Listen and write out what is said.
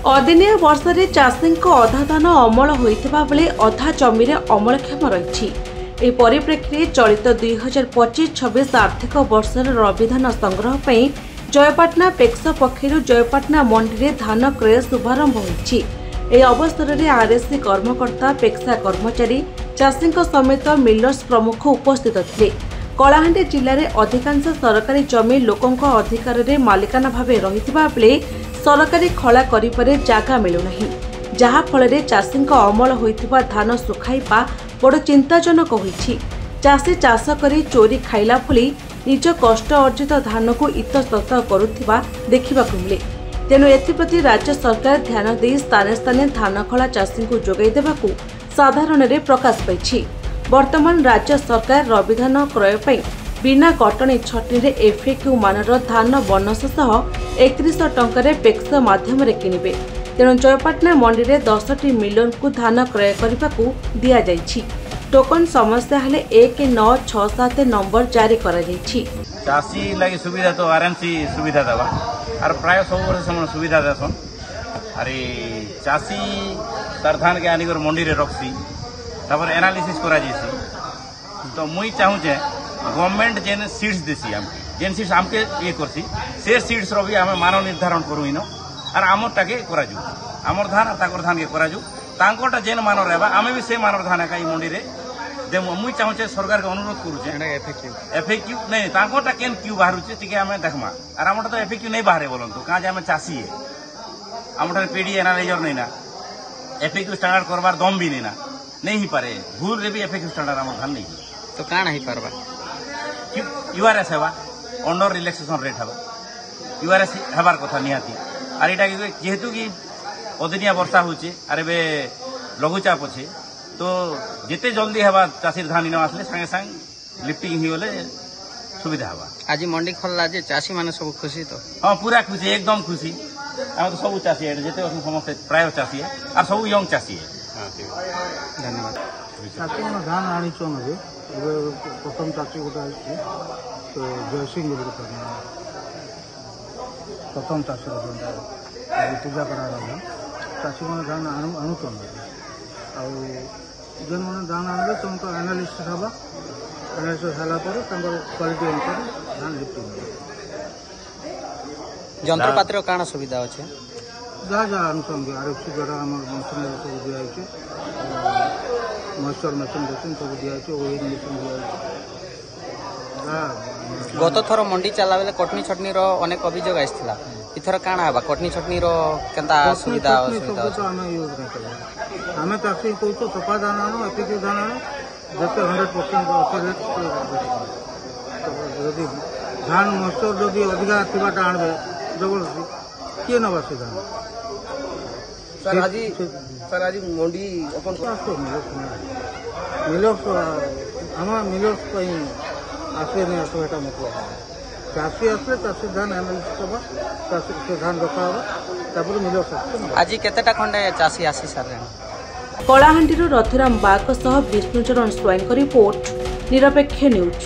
अदिनिया वर्षे चाषी अधा धान अमल होता बेले अधा जमी अमलक्षम रही। ए परिप्रेक्षी चलित 2025-26 आर्थिक वर्षर रबी धान संग्रह पर जयपाटना पेक्स पक्षर जयपाटना मंडी में धान क्रय शुभारंभ होइछि। ए अवसर में आरएससी कर्मकर्ता पेक्सा कर्मचारी चाषी समेत मिलर्स प्रमुख उपस्थित थे। कलाहांडी जिले में अधिकांश सरकारी जमी लोकों अधिकार में मालिकाना भाव रही बेले सरकारी खला करिपरे जागा मिलुनाही, जहा फल चाषी अमल होइतिबा धान सुखाइबा बड़ चिंताजनक होइछि। चाषी चाष करी चोरी खाइला फली निज कष्ट अर्जित धान को इतस्तत करुथिबा देखिबाकु मिले। तेणु एथिप्रति राज्य सरकार ध्यान दे स्थाने स्थाने धान खला चाषी को जोगाई देबाकू साधारण रे प्रकाश पाइछि। वर्तमान राज्य सरकार रबी धान क्रय पई बिना कटनी छटनी रे एफएक्यू मानर धान बोनस सह 3100 टंका पेक्स माध्यम किणवे। तेणु जयपाटना मंडी में 10टी मिलर को धान क्रय करने दिया जाइछि। टोकन समस्या हेले 1967 नंबर जारी करा जाइछि। चाषी लगी सुविधा तो आरएमसी सुविधा देवा और प्राय सब वर्ष से सुविधा देसन। अरे चाषी तार धान के आनिक मंडी रे रखसी तापर एनालिसिस करा जाइछि। तो मुई चाहूँ जे गवर्नमेंट जेन सीड्स देसी हमके जेन सीड्स हमके ये करसी से सीड्स रो भी हमें मानव निर्धारण करू इनो और आमर टाके कराजु आमर धान और ताकर धान के कराजु तांकोटा जेन मानव रहबा आमे भी से मानव धान का मंडी रे दे मुई चाहूँ जे सरकार के अनुरोध करू जे एफएक्यू नहीं तांकोटा केन क्यू बाहरु छे तिके हमें देखमा और आमर तो एफएक्यू नहीं बाहरे बोलन तो का जे हमें चासी है आमर पीडी एनालाइजर नहीं ना एफएक्यू स्टैंडर्ड करबार दम भी नहीं ही पारे भूल रे भी एफएक्यू स्टैंडर्ड आमर धान नहीं तो काना ही पारबा यूआरएस हेबा अंडर रिलैक्सेशन रेट हेबा यूआरएस हेबार कथा निहाती आर एटा जेहेतु कि अदिनिया वर्षा होचे आरे बे लघुचाप अच्छे तो जिते जल्दी हेबा चाषीर धान इन आसले संगे संग लिफ्टिंग ही गले सुविधा हेबा। आज मंडी खोलला जे चाषी माने सब खुशी तो हाँ पूरा खुशी एकदम खुशी हम तो सब चाषी है जिते समस्त प्राय चाषी है और सब यंग चाषी है। धन्यवाद। चाषी मन धान आनी चोन प्रथम चाषी गोटे आई तो जयसिंह प्रथम चाषी पूजा करा चाषी मैंने धान आणुचन आन मैंने धान आने तुमको एनालिसिस हवा एनालिसिस है क्वालिटी अनुसार धान लिफ्टिंग जंत्रपातिर काण सुविधा अच्छे जहाँ जहाँ अनुसंग आरएफसी द्वारा आम मशीनरी सब दिखाई मॉइस्चर मेसिन सब दिखाई ओएन मेसिन दिखाई। गत थर मंडी चला बेले कटनी छटनी रो अनेक अभियोग आइसथिला इथर काण हबा कटनी छटनी रो केनता सुविधा आमे यूज नहीं करबा आमे ताकि कोई तो सफा दाना नो एपीके दाना जते 100% ऑपरेट यदि धान मॉइस्चर जदि अधिका थिबाटा आनबे जबरदस्ती किए नबा से धान सर आज मंडी अपन मिलर्स आमा मिलर्स पई आसे नहीं आसो एटा मतलब चाषी आसले चाषी धान एनालिसिस हबा चाषी धान रखा हबा तापर मिलर्स आसे आज केतेटा खंडे चाषी आसी सारे। कलाहांडी रथुराम बाग विष्णुचरण स्वयं रिपोर्ट निरपेक्ष न्यूज।